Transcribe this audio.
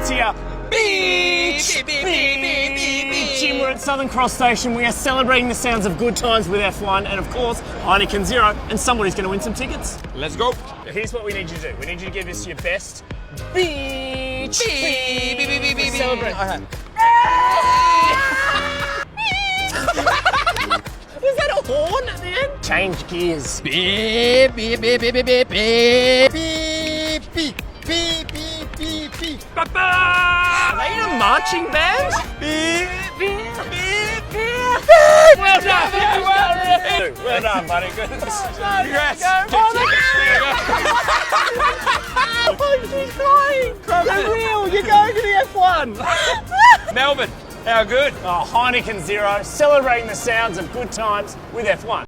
It's here. Beach! Beach! Jim, we're at Southern Cross Station. We are celebrating the sounds of good times with F1 and, of course, Heineken Zero. And somebody's going to win some tickets. Let's go. Here's what we need you to do. We need you to give us your best beach! Beach! Celebrate. Okay. Was that a horn at the end? Change gears. Beep, beep, beep, beep, beep, beep, beep, beep, beep, beep, beep, beep, beep. Are they in a marching band? Beep, beep, beep, beep. Well done! Well done, buddy. Good. Congrats. Oh, she's flying! The wheel! You're going to the F1! Melbourne, how good? Oh, Heineken Zero, celebrating the sounds of good times with F1.